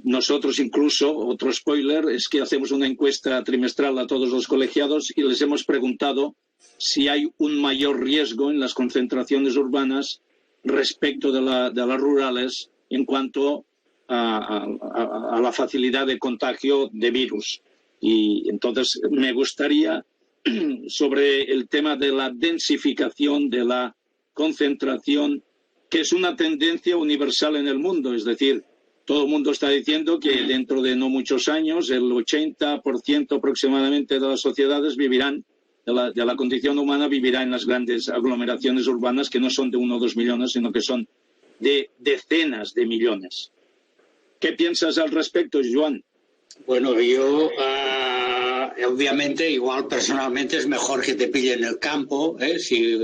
Nosotros incluso, otro spoiler, es que hacemos una encuesta trimestral a todos los colegiados y les hemos preguntado si hay un mayor riesgo en las concentraciones urbanas respecto de las rurales en cuanto a la facilidad de contagio de virus. Y entonces me gustaría, sobre el tema de la densificación, de la concentración, que es una tendencia universal en el mundo, es decir, todo el mundo está diciendo que dentro de no muchos años el 80% aproximadamente de las sociedades vivirán, de la condición humana vivirá en las grandes aglomeraciones urbanas que no son de 1 o 2 millones, sino que son de decenas de millones. ¿Qué piensas al respecto, Joan? Bueno, yo obviamente, igual personalmente es mejor que te pille en el campo,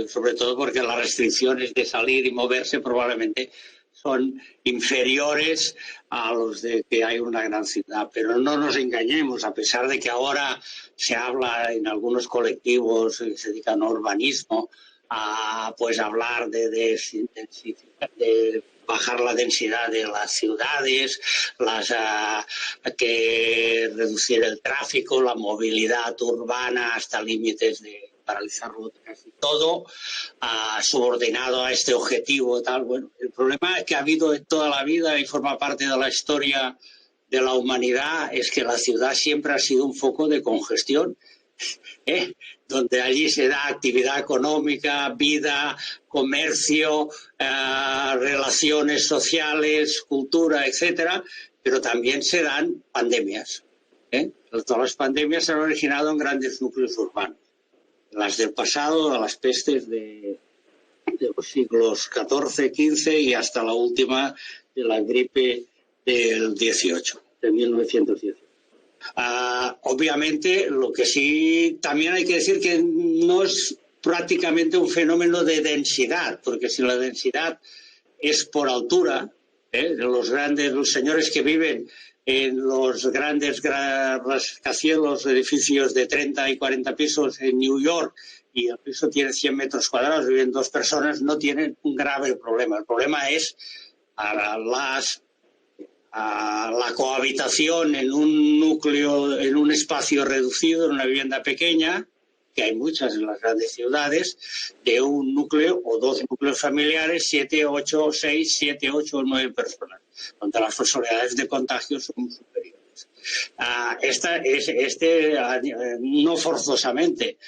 sobre todo porque las restricciones de salir y moverse probablemente son inferiores a los de que hay una gran ciudad. Pero no nos engañemos, a pesar de que ahora se habla en algunos colectivos que se dedican a urbanismo, a pues hablar de bajar la densidad de las ciudades, que reducir el tráfico, la movilidad urbana hasta límites de paralizarlo casi todo, subordinado a este objetivo y tal. Bueno, el problema que ha habido en toda la vida y forma parte de la historia de la humanidad es que la ciudad siempre ha sido un foco de congestión, donde allí se da actividad económica, vida, comercio, relaciones sociales, cultura, etcétera, pero también se dan pandemias. Todas las pandemias se han originado en grandes núcleos urbanos. Las del pasado, las pestes de los siglos XIV, XV y hasta la última de la gripe del 18, de 1918. Obviamente, lo que sí también hay que decir que no es prácticamente un fenómeno de densidad, porque si la densidad es por altura, los señores que viven en los grandes rascacielos, edificios de 30 y 40 pisos en New York, y el piso tiene 100 metros cuadrados, viven 2 personas, no tienen un grave problema. El problema es la cohabitación en un núcleo, en un espacio reducido, en una vivienda pequeña, que hay muchas en las grandes ciudades, de un núcleo o 2 núcleos familiares, 7, 8, 6, 7, 8 o 9 personas, donde las posibilidades de contagio son superiores. No forzosamente.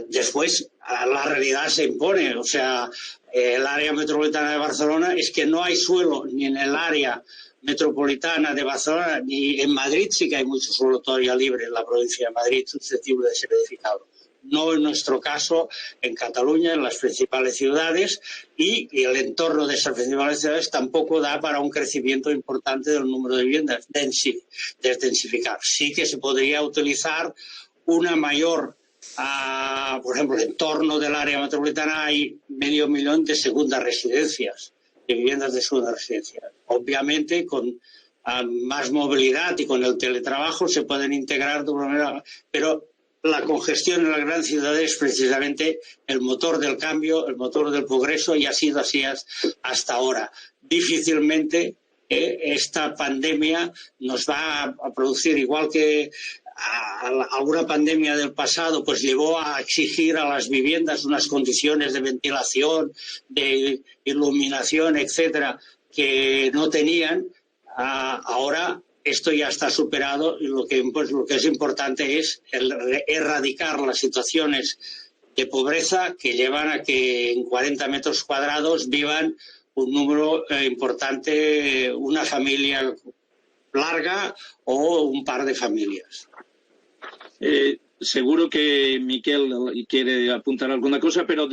Después, la realidad se impone. O sea, el área metropolitana de Barcelona es que no hay suelo ni en el área metropolitana de Barcelona, ni en Madrid sí que hay mucho suelo todavía libre en la provincia de Madrid susceptible de ser edificado. No en nuestro caso en Cataluña, en las principales ciudades, y el entorno de esas principales ciudades tampoco da para un crecimiento importante del número de viviendas, desdensificar. Sí que se podría utilizar una mayor, por ejemplo, en torno del área metropolitana hay 500.000 de segundas residencias, de viviendas de segunda residencia. Obviamente, con más movilidad y con el teletrabajo se pueden integrar de una manera, pero la congestión en las grandes ciudades es precisamente el motor del cambio, el motor del progreso, y ha sido así hasta ahora. Difícilmente esta pandemia nos va a producir, igual que alguna pandemia del pasado, pues llevó a exigir a las viviendas unas condiciones de ventilación, de iluminación, etcétera, que no tenían. Ahora esto ya está superado y lo que es importante es erradicar las situaciones de pobreza que llevan a que en 40 metros cuadrados vivan un número importante, una familia larga o un par de familias. Seguro que Miquel quiere apuntar alguna cosa, pero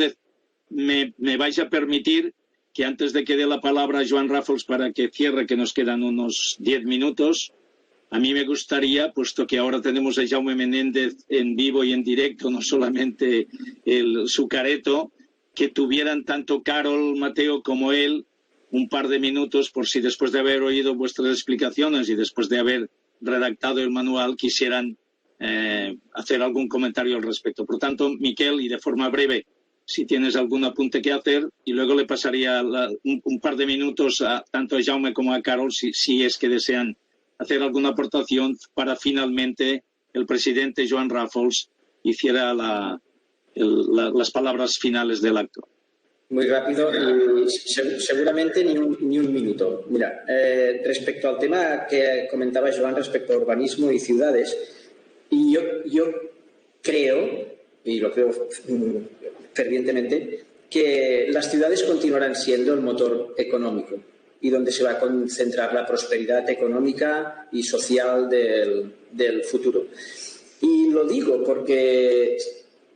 me vais a permitir que antes de que dé la palabra a Joan Ràfols para que cierre, que nos quedan unos 10 minutos, a mí me gustaría, puesto que ahora tenemos a Jaume Menéndez en vivo y en directo, no solamente su careto, que tuvieran tanto Carol, Mateo como él un par de minutos, por si después de haber oído vuestras explicaciones y después de haber redactado el manual quisieran hacer algún comentario al respecto. Por tanto, Miquel, y de forma breve, si tienes algún apunte que hacer, y luego le pasaría un par de minutos tanto a Jaume como a Carol, si es que desean hacer alguna aportación, para finalmente el presidente Joan Ràfols hiciera las palabras finales del acto. Muy rápido, seguramente ni un minuto. Mira, respecto al tema que comentaba Joan respecto a urbanismo y ciudades, y yo creo, y lo creo fervientemente, que las ciudades continuarán siendo el motor económico y donde se va a concentrar la prosperidad económica y social del futuro. Y lo digo porque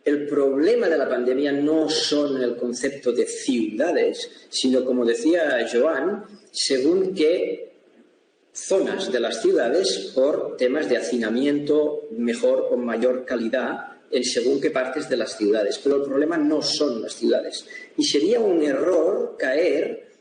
el problema de la pandemia no son el concepto de ciudades, sino, como decía Joan, según qué zonas de las ciudades por temas de hacinamiento mejor o mayor calidad en según qué partes de las ciudades. Pero el problema no son las ciudades. Y sería un error caer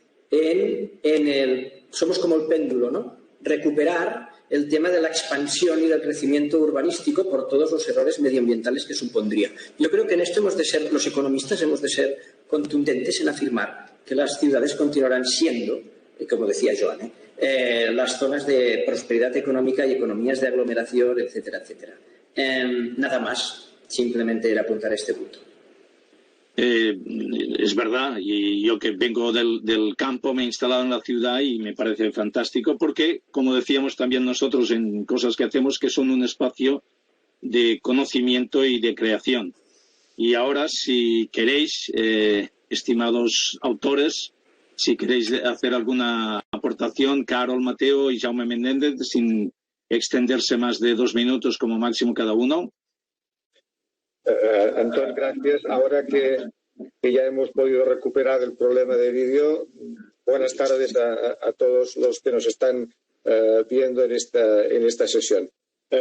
somos como el péndulo, ¿no? Recuperar el tema de la expansión y del crecimiento urbanístico por todos los errores medioambientales que supondría. Yo creo que en esto los economistas hemos de ser contundentes en afirmar que las ciudades continuarán siendo, como decía Joan, las zonas de prosperidad económica y economías de aglomeración, etcétera, etcétera. Nada más, simplemente era apuntar a este punto. Es verdad, y yo que vengo del campo me he instalado en la ciudad y me parece fantástico porque, como decíamos también nosotros en cosas que hacemos, que son un espacio de conocimiento y de creación. Y ahora, si queréis, estimados autores, si queréis hacer alguna aportación, Carol, Mateo y Jaume Menéndez, sin extenderse más de 2 minutos como máximo cada uno. Antón, gracias. Ahora que ya hemos podido recuperar el problema de vídeo, buenas tardes a todos los que nos están viendo en esta sesión.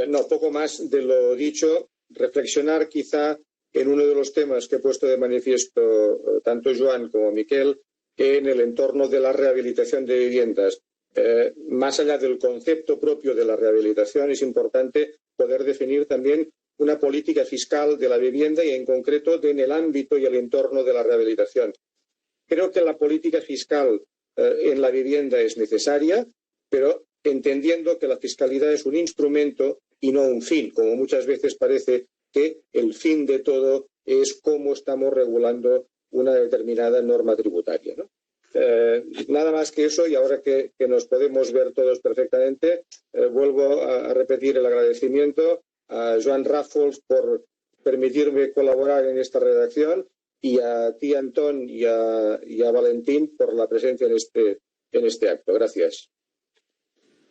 No, poco más de lo dicho. Reflexionar quizá en uno de los temas que he puesto de manifiesto tanto Joan como Miquel, en el entorno de la rehabilitación de viviendas. Más allá del concepto propio de la rehabilitación, es importante poder definir también una política fiscal de la vivienda y, en concreto, en el ámbito y el entorno de la rehabilitación. Creo que la política fiscal en la vivienda es necesaria, pero entendiendo que la fiscalidad es un instrumento y no un fin, como muchas veces parece que el fin de todo es cómo estamos regulando una determinada norma tributaria, ¿no? Nada más que eso, y ahora que nos podemos ver todos perfectamente, vuelvo a repetir el agradecimiento a Joan Ràfols por permitirme colaborar en esta redacción y a ti, Antón, y a Valentín por la presencia en este acto. Gracias.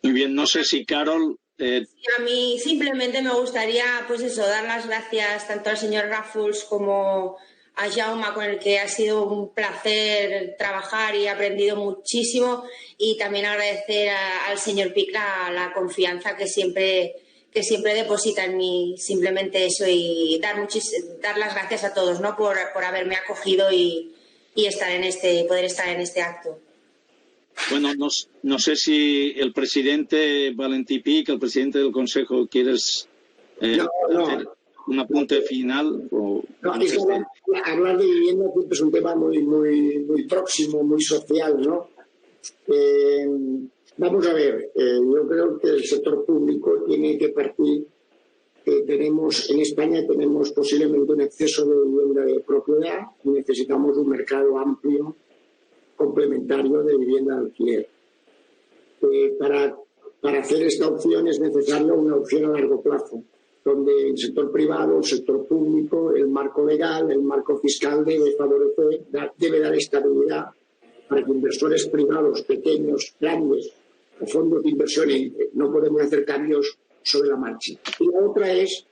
Muy bien, no sé si Carol... A mí simplemente me gustaría, pues eso, dar las gracias tanto al señor Ràfols como a Jaume, con el que ha sido un placer trabajar y he aprendido muchísimo, y también agradecer al señor Pic la confianza que siempre deposita en mí. Simplemente eso, y dar las gracias a todos, ¿no?, por haberme acogido y poder estar en este acto. Bueno, no sé si el presidente Valentí Pic, el presidente del Consejo, ¿quieres hacer un apunte final? Hablar de vivienda es un tema muy próximo, muy social, ¿no? Vamos a ver, yo creo que el sector público tiene que partir. En España tenemos posiblemente un exceso de vivienda de propiedad y necesitamos un mercado amplio complementario de vivienda de alquiler. Para hacer esta opción es necesaria una opción a largo plazo, donde el sector privado, el sector público, el marco legal, el marco fiscal debe favorecer, debe dar estabilidad para que inversores privados, pequeños, grandes o fondos de inversión entren. No podemos hacer cambios sobre la marcha. Y la otra es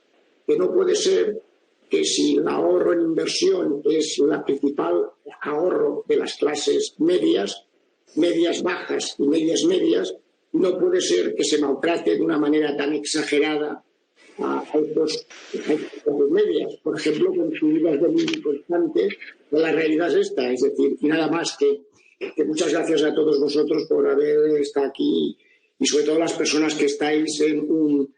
que no puede ser que si el ahorro en inversión es la principal ahorro de las clases medias, medias bajas y medias, no puede ser que se maltrate de una manera tan exagerada a estos medias. Por ejemplo, con subidas de muy constantes, la realidad es esta. Es decir, y nada más que muchas gracias a todos vosotros por haber estado aquí, y sobre todo las personas que estáis en un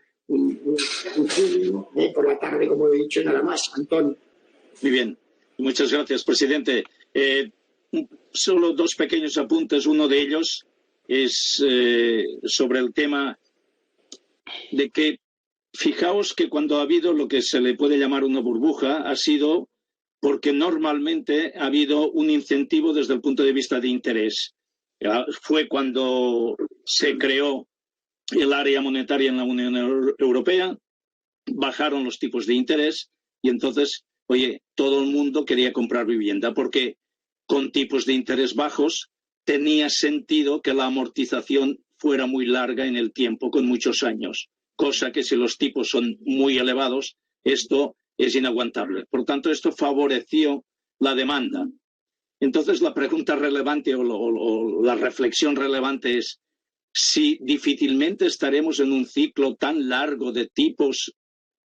por la tarde, como he dicho, y nada más. Antón. Muy bien, muchas gracias, presidente. Solo 2 pequeños apuntes. Uno de ellos es sobre el tema de que, fijaos que cuando ha habido lo que se le puede llamar una burbuja, ha sido porque normalmente ha habido un incentivo desde el punto de vista de interés. Fue cuando se creó el área monetaria en la Unión Europea, bajaron los tipos de interés y entonces, todo el mundo quería comprar vivienda porque con tipos de interés bajos tenía sentido que la amortización fuera muy larga en el tiempo, con muchos años, cosa que si los tipos son muy elevados, esto es inaguantable. Por tanto, esto favoreció la demanda. Entonces, la pregunta relevante o la reflexión relevante es si difícilmente estaremos en un ciclo tan largo de tipos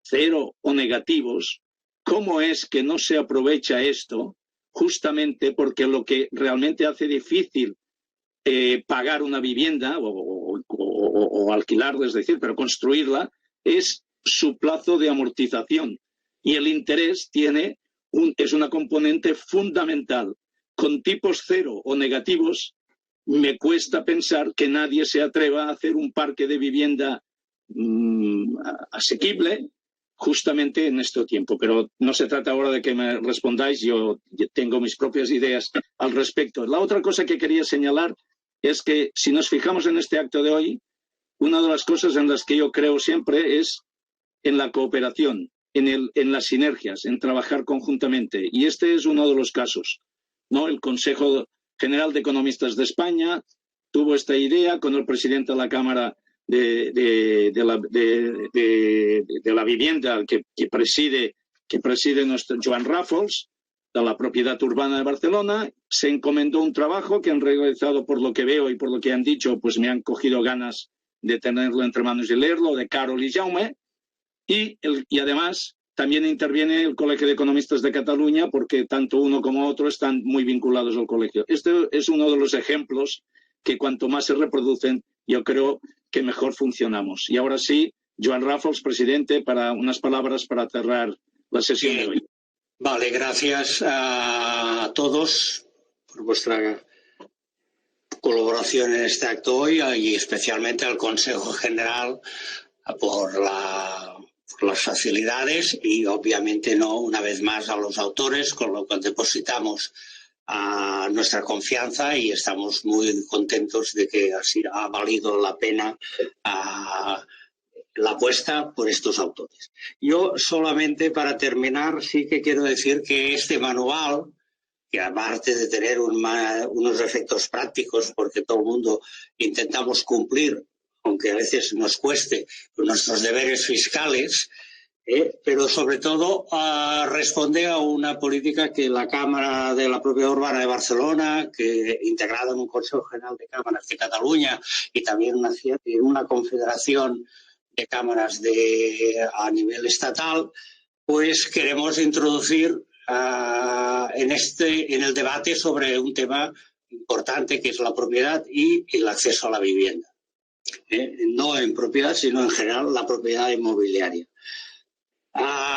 cero o negativos. ¿Cómo es que no se aprovecha esto? Justamente porque lo que realmente hace difícil pagar una vivienda o alquilarla, es decir, pero construirla, es su plazo de amortización. Y el interés tiene es una componente fundamental. Con tipos cero o negativos, me cuesta pensar que nadie se atreva a hacer un parque de vivienda asequible justamente en este tiempo. Pero no se trata ahora de que me respondáis, yo tengo mis propias ideas al respecto. La otra cosa que quería señalar es que si nos fijamos en este acto de hoy, una de las cosas en las que yo creo siempre es en la cooperación, en las sinergias, en trabajar conjuntamente. Y este es uno de los casos, ¿no? El Consejo General de Economistas de España tuvo esta idea con el presidente de la Cámara de la Vivienda que preside nuestro Joan Ràfols, de la propiedad urbana de Barcelona. Se encomendó un trabajo que han realizado, por lo que veo y por lo que han dicho, pues me han cogido ganas de tenerlo entre manos y leerlo, de Carol y Jaume, y además también interviene el Colegio de Economistas de Cataluña, porque tanto uno como otro están muy vinculados al colegio. Este es uno de los ejemplos que cuanto más se reproducen, yo creo que mejor funcionamos. Y ahora sí, Joan Ràfols, presidente, para unas palabras para cerrar la sesión de hoy. Vale, gracias a todos por vuestra colaboración en este acto hoy y especialmente al Consejo General por las facilidades y obviamente no una vez más a los autores, con lo cual depositamos nuestra confianza y estamos muy contentos de que así ha valido la pena la apuesta por estos autores. Yo solamente para terminar sí que quiero decir que este manual, que aparte de tener unos efectos prácticos, porque todo el mundo intentamos cumplir, aunque a veces nos cueste, nuestros deberes fiscales, pero sobre todo responde a una política que la Cámara de la Propiedad Urbana de Barcelona, que integrada en un Consejo General de Cámaras de Cataluña y también una confederación de cámaras a nivel estatal, pues queremos introducir en el debate sobre un tema importante que es la propiedad y el acceso a la vivienda. No en propiedad, sino en general la propiedad inmobiliaria.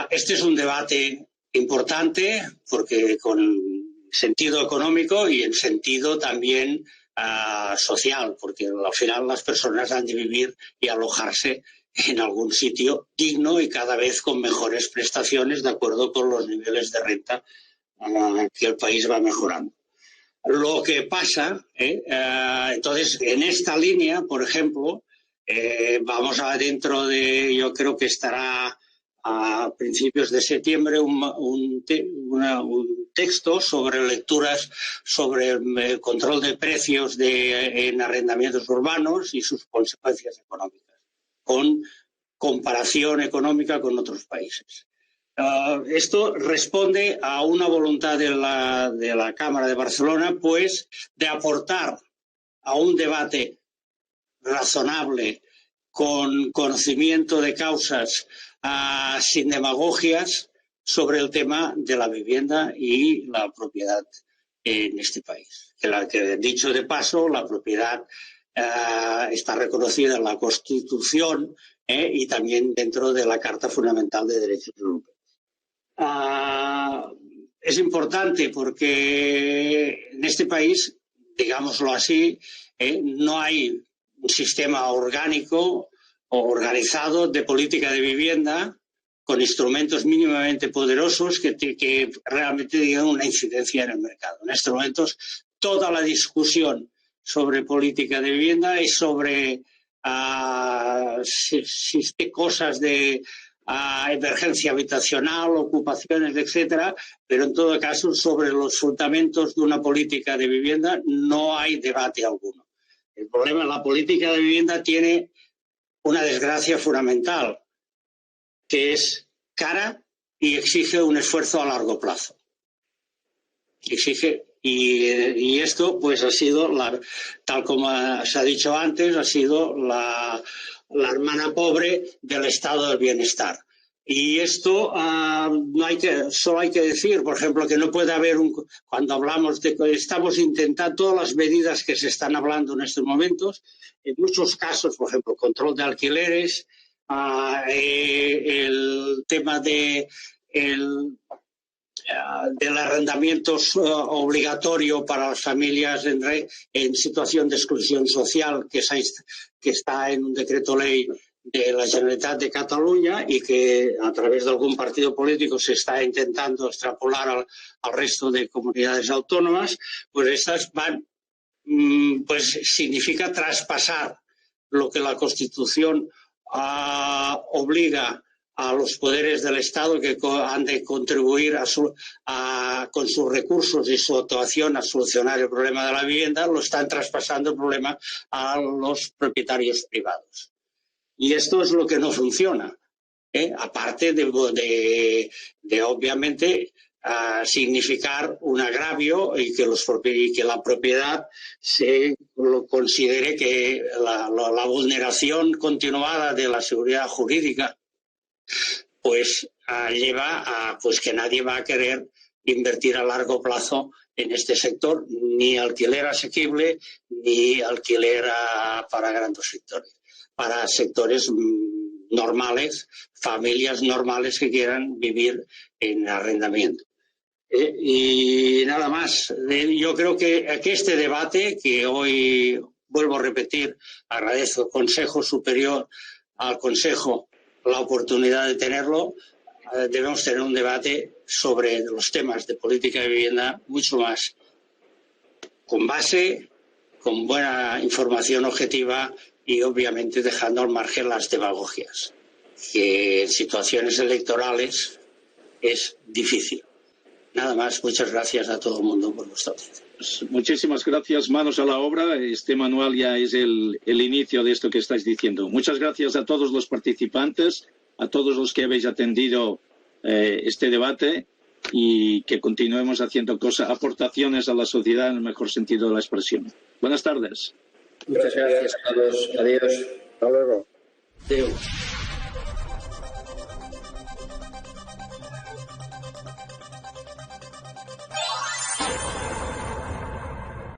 Este es un debate importante porque con sentido económico y en sentido también social, porque al final las personas han de vivir y alojarse en algún sitio digno y cada vez con mejores prestaciones de acuerdo con los niveles de renta que el país va mejorando. Lo que pasa, entonces, en esta línea, por ejemplo, vamos a dentro de, yo creo que estará a principios de septiembre un texto sobre lecturas sobre el control de precios en arrendamientos urbanos y sus consecuencias económicas, con comparación económica con otros países. Esto responde a una voluntad de la Cámara de Barcelona, pues, de aportar a un debate razonable, con conocimiento de causas, sin demagogias, sobre el tema de la vivienda y la propiedad en este país. Que dicho de paso, la propiedad está reconocida en la Constitución y también dentro de la Carta Fundamental de Derechos Europeos. Es importante porque en este país, digámoslo así, no hay un sistema orgánico o organizado de política de vivienda con instrumentos mínimamente poderosos que realmente tengan una incidencia en el mercado. En estos momentos, toda la discusión sobre política de vivienda es sobre cosas de emergencia habitacional, ocupaciones, etcétera, pero en todo caso sobre los fundamentos de una política de vivienda no hay debate alguno. El problema, la política de vivienda tiene una desgracia fundamental, que es cara y exige un esfuerzo a largo plazo. Y esto, pues, ha sido, tal como se ha dicho antes, ha sido la hermana pobre del estado del bienestar. Y esto solo hay que decir, por ejemplo, que no puede haber cuando hablamos de que estamos intentando todas las medidas que se están hablando en estos momentos, en muchos casos, por ejemplo, control de alquileres, el tema de del arrendamiento obligatorio para las familias en situación de exclusión social que está en un decreto ley de la Generalitat de Cataluña y que a través de algún partido político se está intentando extrapolar al resto de comunidades autónomas, pues estas van, pues significa traspasar lo que la Constitución obliga a los poderes del Estado, que han de contribuir con sus recursos y su actuación a solucionar el problema de la vivienda, lo están traspasando el problema a los propietarios privados. Y esto es lo que no funciona, aparte de obviamente significar un agravio y que la propiedad se lo considere que la vulneración continuada de la seguridad jurídica pues lleva a pues que nadie va a querer invertir a largo plazo en este sector, ni alquiler asequible ni alquiler para grandes sectores, para sectores normales, familias normales que quieran vivir en arrendamiento. Y nada más. Yo creo que este debate, que hoy vuelvo a repetir, agradezco al Consejo Superior, al Consejo, la oportunidad de tenerlo. Debemos tener un debate sobre los temas de política de vivienda mucho más con base, con buena información objetiva y obviamente dejando al margen las demagogias, que en situaciones electorales es difícil. Nada más, muchas gracias a todo el mundo por vuestra atención. Muchísimas gracias, manos a la obra. Este manual ya es el inicio de esto que estáis diciendo. Muchas gracias a todos los participantes, a todos los que habéis atendido este debate y que continuemos haciendo aportaciones a la sociedad en el mejor sentido de la expresión. Buenas tardes. Muchas gracias a todos. Adiós. Hasta luego. Adiós.